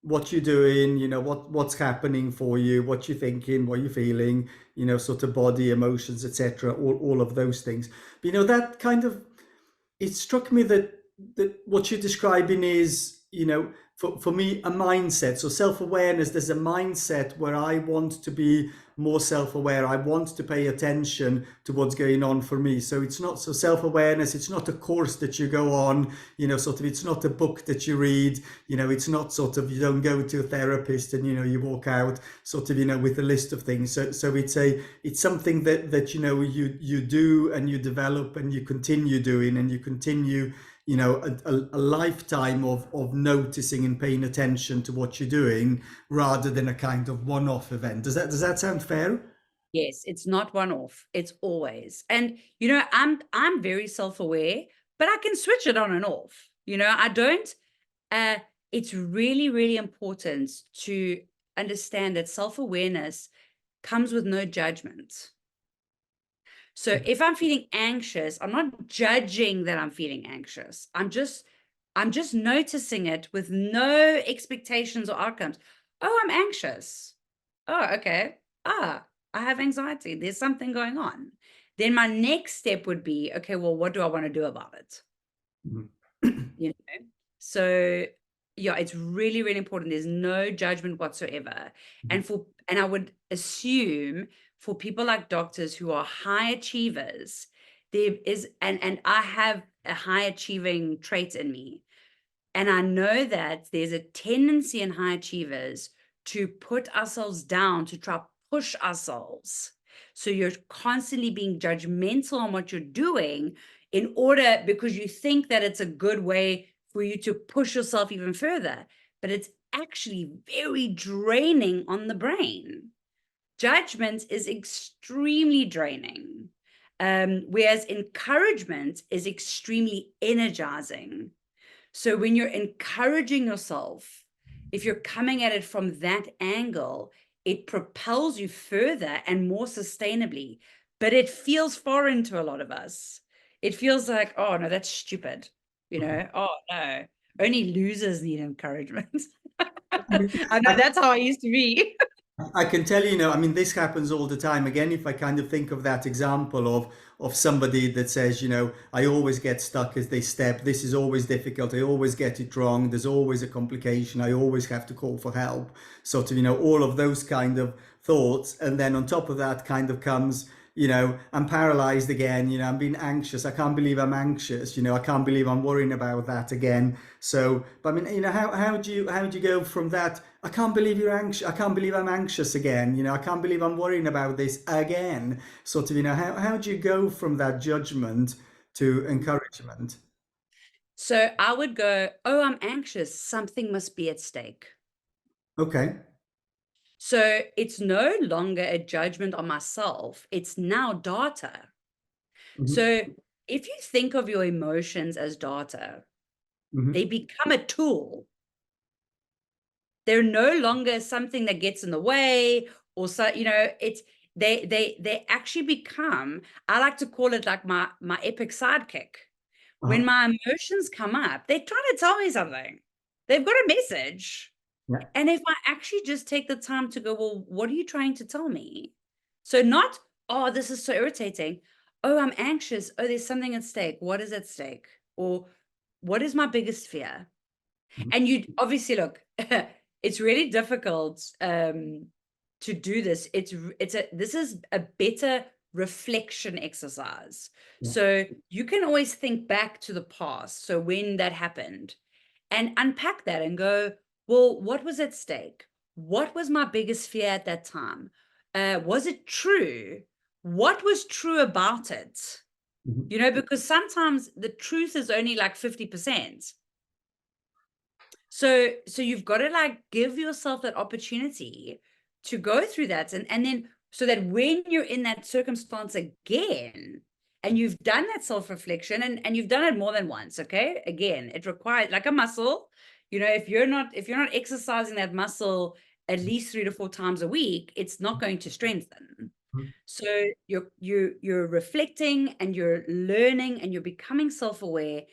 what you're doing, what's happening for you, what you're thinking, what you're feeling, sort of body, emotions, etc., all of those things. But that kind of, it struck me that what you're describing is, for me, a mindset. So self-awareness, there's a mindset where I want to be more self-aware. I want to pay attention to what's going on for me. So it's not, so self-awareness, it's not a course that you go on, sort of, it's not a book that you read, it's not sort of, you don't go to a therapist and, you walk out sort of, with a list of things. So it's something that, you do and you develop and you continue doing and you continue, a lifetime of noticing and paying attention to what you're doing rather than a kind of one-off event. Does that sound fair? Yes, it's not one off. It's always. And I'm very self-aware, but I can switch it on and off. I don't it's really, really important to understand that self-awareness comes with no judgment. So if I'm feeling anxious, I'm not judging that I'm feeling anxious. I'm just noticing it with no expectations or outcomes. Oh, I'm anxious. Oh, okay. I have anxiety. There's something going on. Then my next step would be, okay, well, what do I want to do about it? Mhm. You know? So yeah, it's really, really important. There's no judgment whatsoever. And I would assume for people like doctors who are high achievers, there is, and I have a high achieving trait in me. And I know that there's a tendency in high achievers to put ourselves down, to try push ourselves. So you're constantly being judgmental on what you're doing because you think that it's a good way for you to push yourself even further. But it's actually very draining on the brain. Judgment is extremely draining, whereas encouragement is extremely energizing. So when you're encouraging yourself, if you're coming at it from that angle, it propels you further and more sustainably. But it feels foreign to a lot of us. It feels like, oh, no, that's stupid. Oh, no, only losers need encouragement. I mean, I know that's how I used to be. I can tell you, I mean, this happens all the time. Again, if I kind of think of that example of somebody that says, I always get stuck as they step. This is always difficult. I always get it wrong. There's always a complication. I always have to call for help. Sort of, all of those kind of thoughts. And then on top of that kind of comes, I'm paralyzed again. I'm being anxious. I can't believe I'm anxious. I can't believe I'm worrying about that again. So, but I mean, how do you go from that? I can't believe you're anxious. I can't believe I'm anxious again. I can't believe I'm worrying about this again. Sort of, how do you go from that judgment to encouragement? So I would go, oh, I'm anxious. Something must be at stake. Okay. So it's no longer a judgment on myself. It's now data. Hmm. So if you think of your emotions as data, they Hmm. become a tool. They're no longer something that gets in the way or so, it's they actually become, I like to call it like my epic sidekick. When Uh-huh. my emotions come up, they're trying to tell me something. They've got a message. Yeah. And if I actually just take the time to go, well, what are you trying to tell me? So not, oh, this is so irritating. Oh, I'm anxious. Oh, there's something at stake. What is at stake? Or what is my biggest fear? Mhm. And you obviously look, it's really difficult to do this. This is a better reflection exercise. Yeah. So you can always think back to the past. So when that happened and unpack that and go, well, what was at stake? What was my biggest fear at that time? Was it true? What was true about it? Mhm. Because sometimes the truth is only like 50%. So you've got to like give yourself that opportunity to go through that and then so that when you're in that circumstance again and you've done that self-reflection and you've done it more than once, okay? Again, it requires like a muscle. If you're not exercising that muscle at least 3 to 4 times a week, it's not going to strengthen. Mhm. So you're reflecting and you're learning and you're becoming self-aware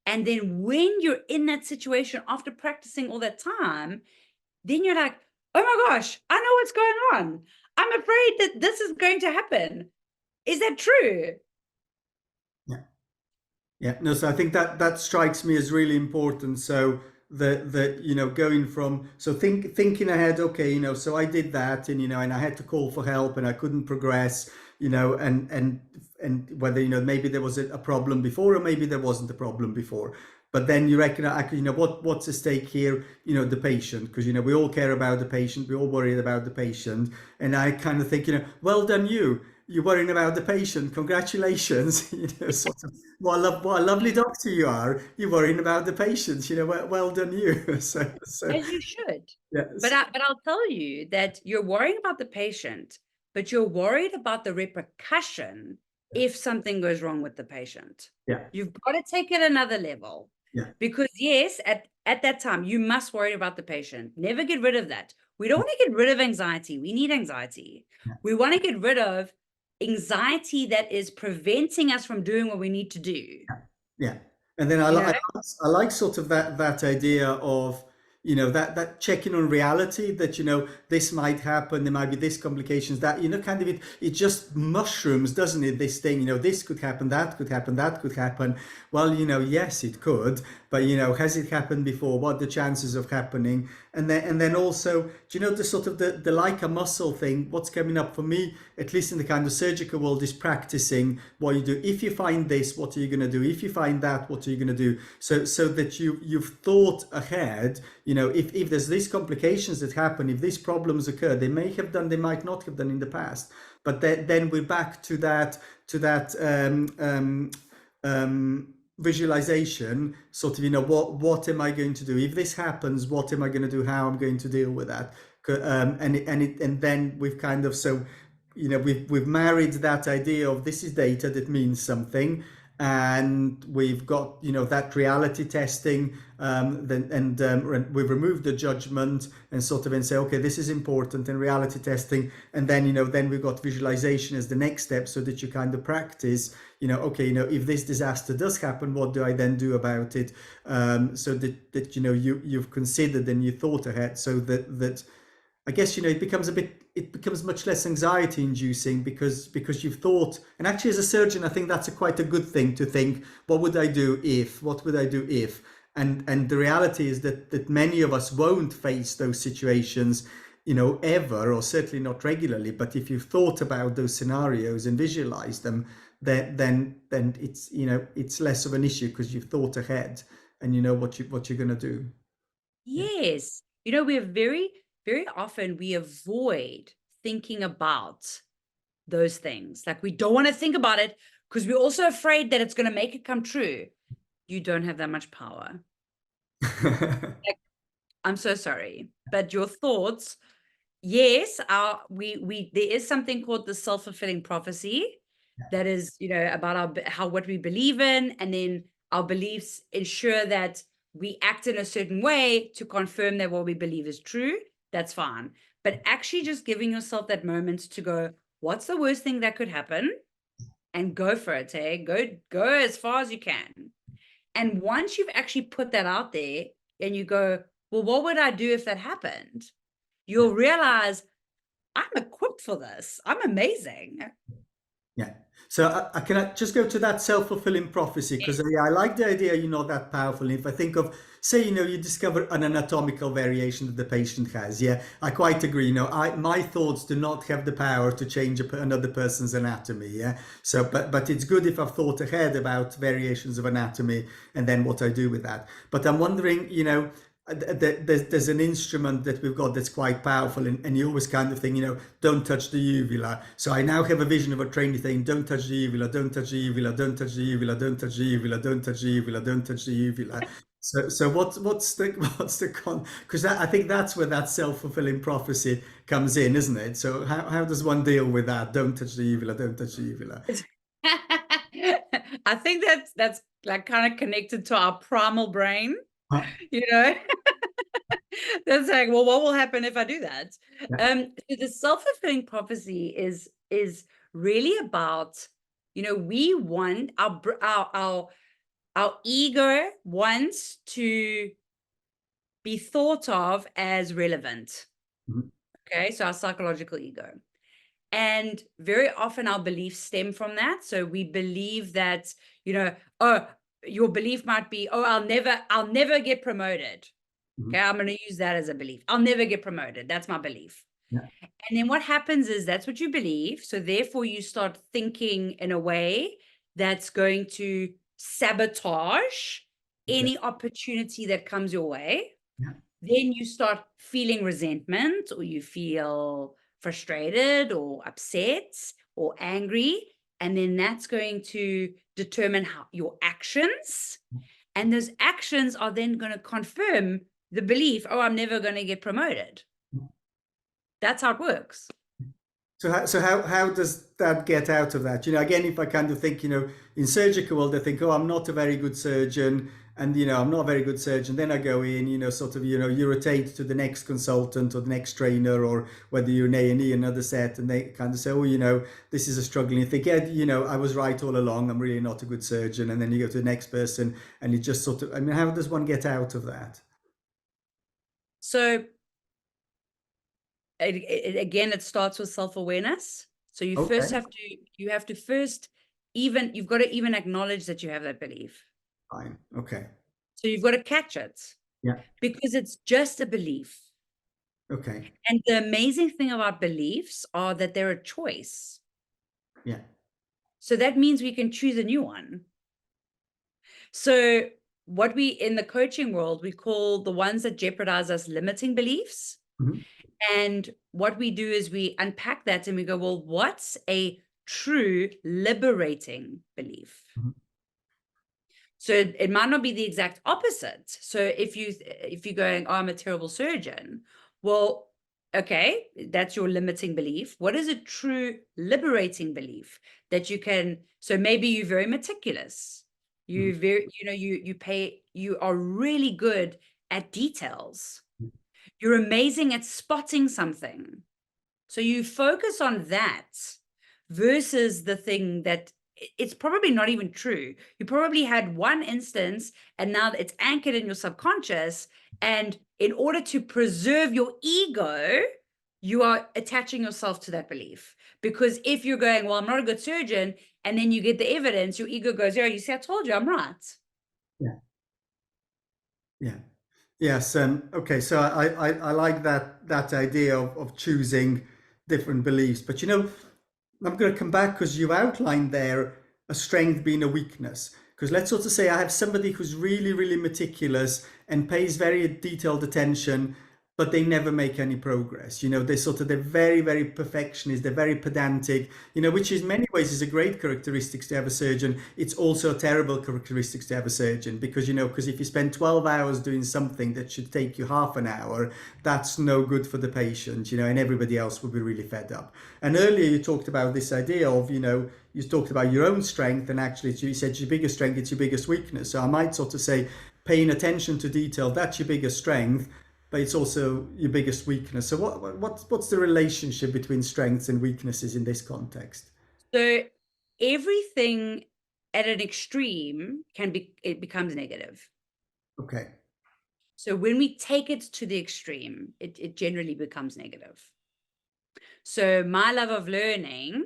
And then when you're in that situation after practicing all that time, then you're like, oh my gosh, I know what's going on. I'm afraid that this is going to happen. Is that true? Yeah. Yeah, no, so I think that strikes me as really important. So that going from thinking ahead, okay, so I did that, and I had to call for help and I couldn't progress, and whether maybe there was a problem before or maybe there wasn't a problem before. But then you reckon, what's at stake here? The patient, because we all care about the patient, we all worried about the patient, and I kind of think, well done you. You're worrying about the patient. Congratulations. Sort of what a lovely doctor you are. You're worrying about the patient. Well done you. So As you should. But yes, I'll tell you that you're worrying about the patient, but you're worried about the repercussion if something goes wrong with the patient. yeah, You've got to take it another level. yeah, Because yes, at that time, you must worry about the patient. Never get rid of that. We don't want to get rid of anxiety. We need anxiety. We want to get rid of anxiety that is preventing us from doing what we need to do. yeah. And then You know, I like sort of that idea of that checking on reality, that this might happen, there might be this complications, that kind of it just mushrooms, doesn't it, this thing, this could happen, that could happen, that could happen. Well, yes, it could, but has it happened before? What are the chances of happening? And then also, the sort of the like a muscle thing, what's coming up for me, at least in the kind of surgical world, is practicing what you do. If you find this, what are you going to do? If you find that, what are you going to do? So that you've thought ahead. If there's these complications that happen, if these problems occur, they may have done, they might not have done in the past. But then we're back to that visualization, sort of, what am I going to do if this happens? What am I going to do? How I'm going to deal with that? And then we've kind of, we've married that idea of this is data that means something, and we've got that reality testing, we've removed the judgment and sort of and say, okay, this is important, and reality testing, and then then we've got visualization as the next step, so that you kind of practice, okay, if this disaster does happen, what do I then do about it? So that you've considered and you thought ahead, so that I guess it becomes much less anxiety inducing, because you've thought. And actually, as a surgeon, I think that's quite a good thing to think, what would I do if, and the reality is that many of us won't face those situations ever, or certainly not regularly. But if you've thought about those scenarios and visualized them, then it's less of an issue, because you've thought ahead and you know what you're going to do. Yeah. yes. We're very, very often we avoid thinking about those things. Like, we don't want to think about it because we're also afraid that it's going to make it come true. You don't have that much power. Like, I'm so sorry, but your thoughts, yes, we there is something called the self-fulfilling prophecy, that is, about what we believe in, and then our beliefs ensure that we act in a certain way to confirm that what we believe is true. That's fine. But actually just giving yourself that moment to go, what's the worst thing that could happen? And go for it, hey? Go as far as you can. And once you've actually put that out there and you go, well, what would I do if that happened? You'll realize, I'm equipped for this. I'm amazing. Yeah. So I can I just go to that self-fulfilling prophecy, because I like the idea, that powerful. If I think of, say, you discover an anatomical variation that the patient has. Yeah, I quite agree. My thoughts do not have the power to change another person's anatomy. Yeah. So, but it's good if I've thought ahead about variations of anatomy and then what I do with that. But I'm wondering, there's an instrument that we've got that's quite powerful, and you always kind of think, don't touch the uvula. So I now have a vision of a trainee saying, don't touch the uvula, don't touch the uvula, don't touch the uvula, don't touch the uvula, don't touch the uvula, don't touch the uvula. So what's the con? Because I think that's where that self-fulfilling prophecy comes in, isn't it? So how does one deal with that? Don't touch the uvula, don't touch the uvula. I think that's like kind of connected to our primal brain, Huh? That's like, well, what will happen if I do that? Yeah, So the self-fulfilling prophecy is really about, we want our Our ego wants to be thought of as relevant. Mhm. Okay, so our psychological ego. And very often our beliefs stem from that. So we believe that, oh, your belief might be, oh, I'll never get promoted. Mhm. Okay, I'm going to use that as a belief. I'll never get promoted. That's my belief. Yeah. And then what happens is that's what you believe. So therefore you start thinking in a way that's going to sabotage Okay. any opportunity that comes your way. Yeah. Then you start feeling resentment, or you feel frustrated or upset or angry. And then that's going to determine how your actions. And those actions are then going to confirm the belief, oh, I'm never going to get promoted. That's how it works. So how does that get out of that? Again, if I kind of think, in surgical world, they think, oh, I'm not a very good surgeon, and I'm not a very good surgeon. Then I go in, sort of, you rotate to the next consultant or the next trainer, or whether you're an A&E, another set, and they kind of say, oh, this is a struggle. If they get, I was right all along, I'm really not a good surgeon, and then you go to the next person, and it just sort of, I mean, how does one get out of that? So again, it starts with self-awareness. So you Okay, first have to, you've got to even acknowledge that you have that belief. fine. Okay. So you've got to catch it, Yeah. because it's just a belief. Okay. And the amazing thing about beliefs are that they're a choice. Yeah. So that means we can choose a new one. So what we, in the coaching world, we call the ones that jeopardize us limiting beliefs. Mhm. And what we do is we unpack that and we go, well, what's a true liberating belief? Mhm. So it might not be the exact opposite. So if you're going, oh, I'm a terrible surgeon, well, okay, that's your limiting belief. What is a true liberating belief that you can? So maybe you're very meticulous. Mhm. You are really good at details. You're amazing at spotting something. So you focus on that versus the thing that it's probably not even true. You probably had one instance and now it's anchored in your subconscious. And in order to preserve your ego, you are attaching yourself to that belief. Because if you're going, well, I'm not a good surgeon, and then you get the evidence, your ego goes, yeah, you see, I told you I'm right. Yeah. Yeah. Yes. Okay. So I like that idea of choosing different beliefs. But I'm going to come back because you outlined there a strength being a weakness. Because let's sort of say I have somebody who's really, really meticulous and pays very detailed attention, but they never make any progress. They're very, very perfectionist. They're very pedantic, which in many ways is a great characteristic to have a surgeon. It's also a terrible characteristic to have a surgeon because if you spend 12 hours doing something that should take you half an hour, that's no good for the patient, and everybody else will be really fed up. And earlier you talked about this idea of, you talked about your own strength, and actually you said your biggest strength, it's your biggest weakness. So I might sort of say paying attention to detail, that's your biggest strength, but it's also your biggest weakness. So what's the relationship between strengths and weaknesses in this context? So everything at an extreme it becomes negative. Okay. So when we take it to the extreme, it generally becomes negative. So my love of learning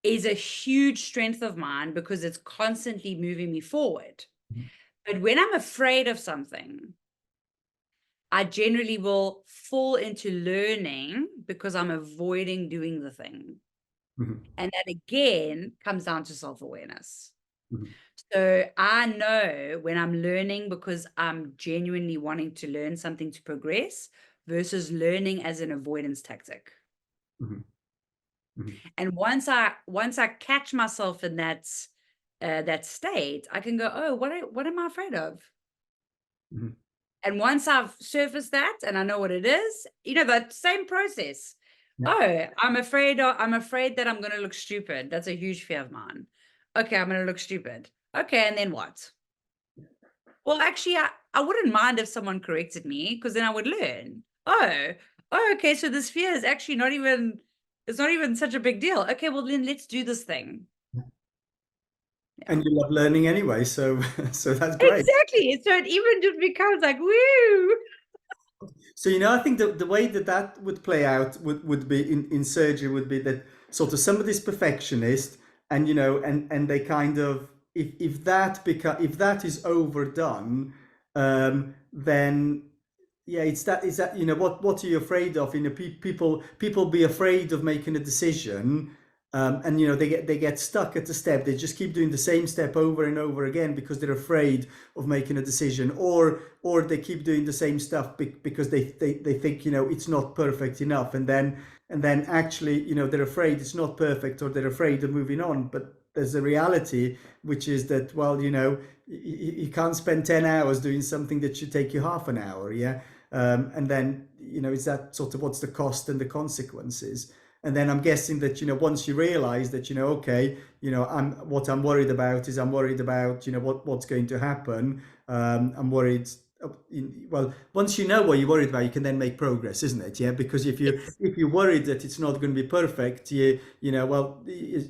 is a huge strength of mine because it's constantly moving me forward. Mhm. But when I'm afraid of something, I generally will fall into learning because I'm avoiding doing the thing. Mhm. And that again comes down to self-awareness. Mhm. So I know when I'm learning because I'm genuinely wanting to learn something to progress versus learning as an avoidance tactic. Mhm. Mhm. And once I catch myself in that state, I can go, oh, what am I afraid of? Mhm. And once I've surfaced that and I know what it is, that same process. Yeah. Oh, I'm afraid that I'm going to look stupid. That's a huge fear of mine. Okay, I'm going to look stupid. Okay, and then what? Well, actually, I wouldn't mind if someone corrected me because then I would learn. Oh, okay. So this fear is actually it's not even such a big deal. Okay, well then let's do this thing. And you love learning anyway, so so that's great. Exactly. So it even just becomes like, woo. So, I think the way that would play out would be in surgery would be that sort of somebody's perfectionist, and and they kind of, if that is overdone, then yeah, it's that what are you afraid of? People be afraid of making a decision, and they get stuck at the step. They just keep doing the same step over and over again because they're afraid of making a decision, or they keep doing the same stuff because they think it's not perfect enough, and then actually they're afraid it's not perfect, or they're afraid of moving on. But there's a reality, which is that, well, you can't spend 10 hours doing something that should take you half an hour, yeah. And then is that sort of what's the cost and the consequences? And then I'm guessing that once you realize that okay, I'm worried about is I'm worried about what's going to happen. I'm worried. Well, once you know what you're worried about, you can then make progress, isn't it? Yeah, because Yes. if you're worried that it's not going to be perfect,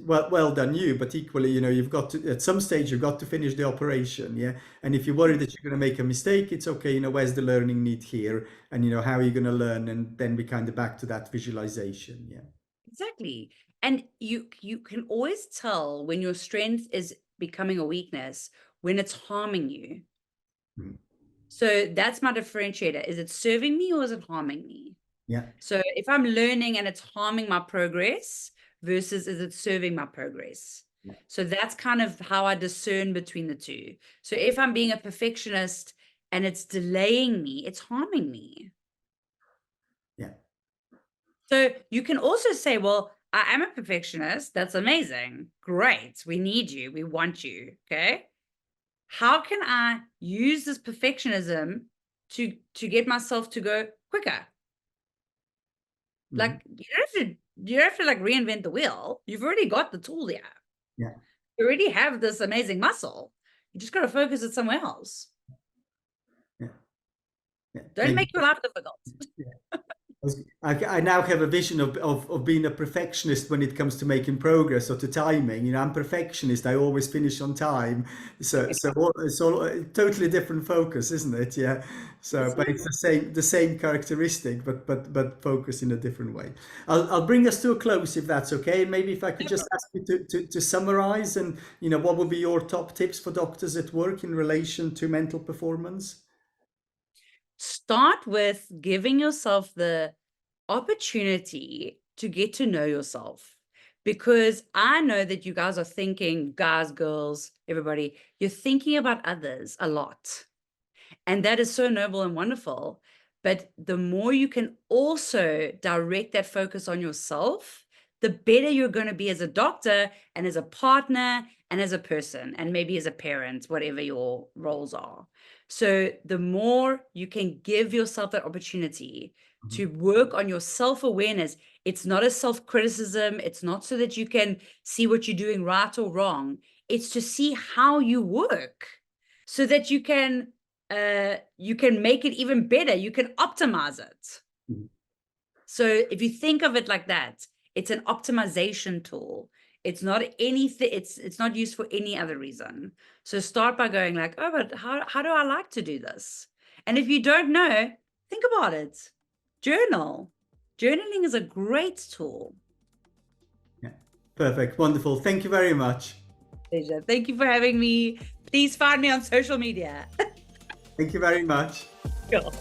well done you. But equally, you've got to, at some stage, you've got to finish the operation. Yeah, and if you're worried that you're going to make a mistake, it's okay. Where's the learning need here, and how are you going to learn? And then we kind of back to that visualization. Yeah. Exactly. And you can always tell when your strength is becoming a weakness when it's harming you. Mhm. So that's my differentiator. Is it serving me or is it harming me? Yeah. So if I'm learning and it's harming my progress versus is it serving my progress? Yeah. So that's kind of how I discern between the two. So if I'm being a perfectionist and it's delaying me, it's harming me. Yeah. So you can also say, well, I am a perfectionist. That's amazing. Great. We need you. We want you. Okay. How can I use this perfectionism to get myself to go quicker? Mhm. Like you don't have to like reinvent the wheel. You've already got the tool there. Yeah. You already have this amazing muscle. You just got to focus it somewhere else. Yeah. Yeah. Don't Maybe. make your life difficult. I now have a vision of being a perfectionist when it comes to making progress or to timing. I'm perfectionist. I always finish on time. So it's all a totally different focus, isn't it? Yeah. So, but it's the same characteristic, but focus in a different way. I'll bring us to a close if that's okay. Maybe if I could just ask you to summarize, and what would be your top tips for doctors at work in relation to mental performance? Start with giving yourself the opportunity to get to know yourself. Because I know that you guys are thinking, guys, girls, everybody, you're thinking about others a lot. And that is so noble and wonderful. But the more you can also direct that focus on yourself, the better you're going to be as a doctor and as a partner and as a person and maybe as a parent, whatever your roles are. So the more you can give yourself that opportunity Mhm. to work on your self-awareness, it's not a self-criticism. It's not so that you can see what you're doing right or wrong. It's to see how you work so that you can make it even better. You can optimize it. Mhm. So if you think of it like that, it's an optimization tool. It's not anything, it's not used for any other reason. So start by going like, oh, but how do I like to do this? And if you don't know, think about it. Journal. Journaling is a great tool. Yeah. Perfect. Wonderful. Thank you very much. Pleasure. Thank you for having me. Please find me on social media. Thank you very much. Cool.